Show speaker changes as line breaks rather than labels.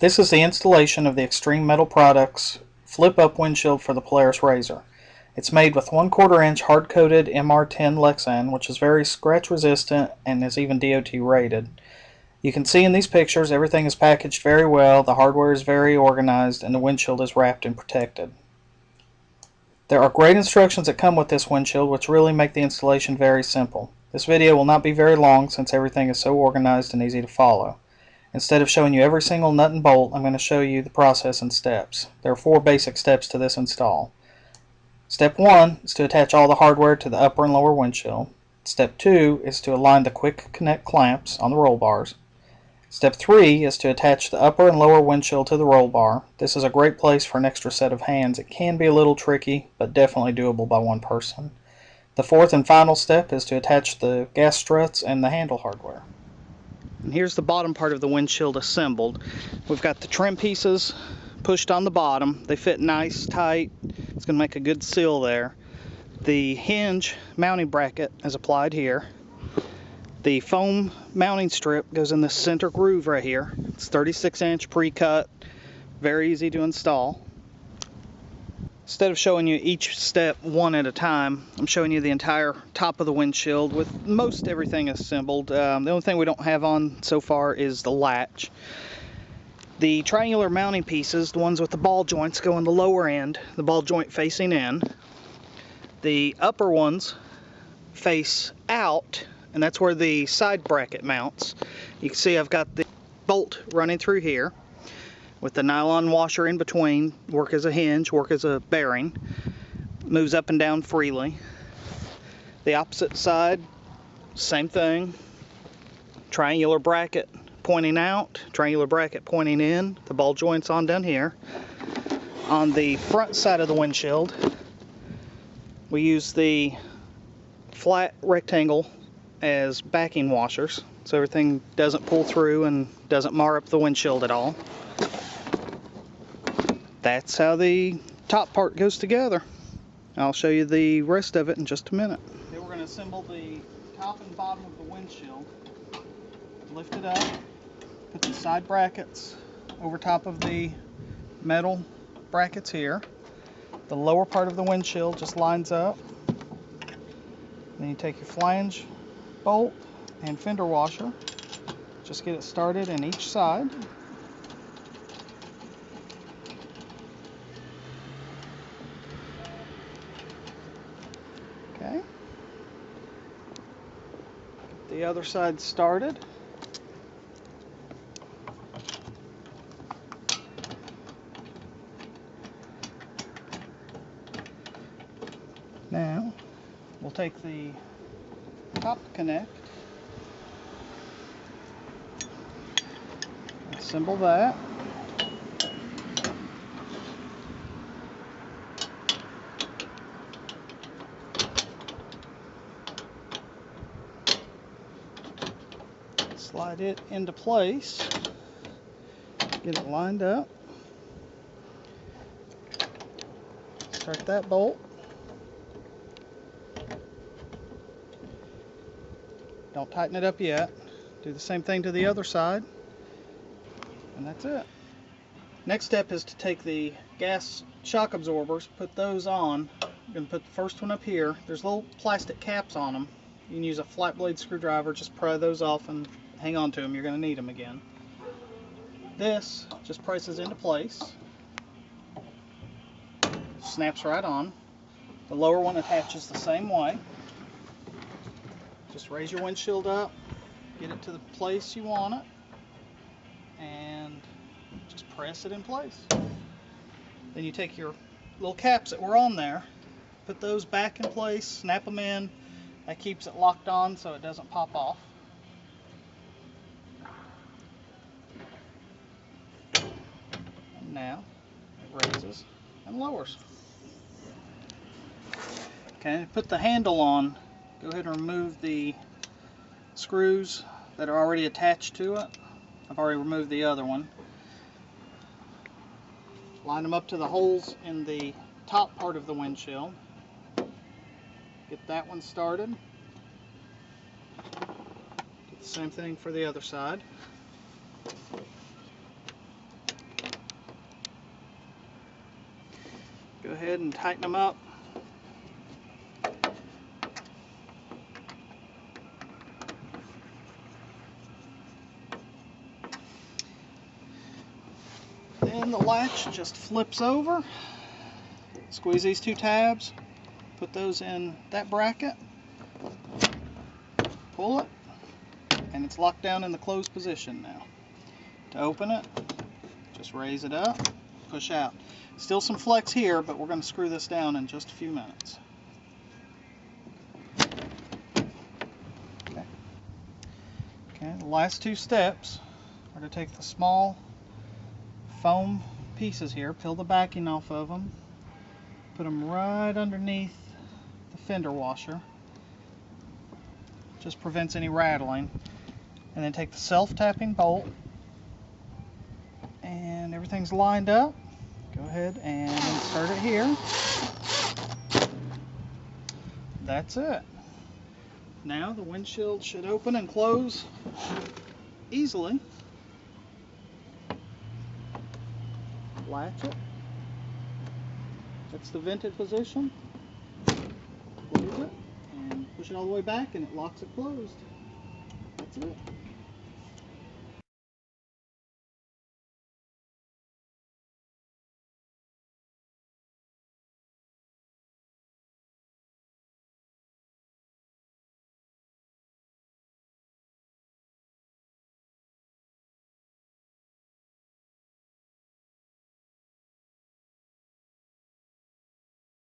This is the installation of the Extreme Metal Products flip-up windshield for the Polaris rzr. It's made with 1/4 inch hard-coated MR10 Lexan, which is very scratch resistant and is even DOT rated. You can see in these pictures everything is packaged very well, the hardware is very organized, and the windshield is wrapped and protected. There are great instructions that come with this windshield which really make the installation very simple. This video will not be very long since everything is so organized and easy to follow. Instead of showing you every single nut and bolt, I'm going to show you the process and steps. There are 4 basic steps to this install. Step 1 is to attach all the hardware to the upper and lower windshield. Step 2 is to align the quick connect clamps on the roll bars. Step 3 is to attach the upper and lower windshield to the roll bar. This is a great place for an extra set of hands. It can be a little tricky, but definitely doable by one person. The 4th and final step is to attach the gas struts and the handle hardware. And here's the bottom part of the windshield assembled. We've got the trim pieces pushed on the bottom. They fit nice, tight. It's going to make a good seal there. The hinge mounting bracket is applied here. The foam mounting strip goes in the center groove right here. It's 36-inch pre-cut, very easy to install. Instead of showing you each step one at a time, I'm showing you the entire top of the windshield with most everything assembled. The only thing we don't have on so far is the latch. The triangular mounting pieces, the ones with the ball joints, go on the lower end, the ball joint facing in. The upper ones face out, and that's where the side bracket mounts. You can see I've got the bolt running through here with the nylon washer in between, work as a hinge, work as a bearing, moves up and down freely. The opposite side, same thing, triangular bracket pointing out, triangular bracket pointing in, the ball joints on down here. On the front side of the windshield, we use the flat rectangle as backing washers, so everything doesn't pull through and doesn't mar up the windshield at all. That's how the top part goes together. I'll show you the rest of it in just a minute. Then we're going to assemble the top and bottom of the windshield. Lift it up, put the side brackets over top of the metal brackets here. The lower part of the windshield just lines up. Then you take your flange bolt and fender washer. Just get it started in each side. Okay. Get the other side started. Now, we'll take the top connect, assemble that. Slide it into place, get it lined up, start that bolt. Don't tighten it up yet. Do the same thing to the other side, and that's it. Next step is to take the gas shock absorbers, put those on. I'm going to put the first one up here. There's little plastic caps on them. You can use a flat blade screwdriver, just pry those off and hang on to them. You're going to need them again. This just presses into place. Snaps right on. The lower one attaches the same way. Just raise your windshield up, get it to the place you want it, and just press it in place. Then you take your little caps that were on there, put those back in place, snap them in. That keeps it locked on so it doesn't pop off. And now it raises and lowers. Okay, put the handle on. Go ahead and remove the screws that are already attached to it. I've already removed the other one. Line them up to the holes in the top part of the windshield. Get that one started. Do the same thing for the other side. Go ahead and tighten them up. Then the latch just flips over. Squeeze these two tabs, put those in that bracket, pull it, and it's locked down in the closed position now. To open it, just raise it up, push out. Still some flex here, but we're going to screw this down in just a few minutes. Okay, the last two steps are to take the small foam pieces here, peel the backing off of them, put them right underneath the fender washer. Just prevents any rattling. And then take the self-tapping bolt, and everything's lined up. Go ahead and insert it here. That's it. Now the windshield should open and close easily. Latch it. That's the vented position. Close it and push it all the way back and it locks it closed. That's it.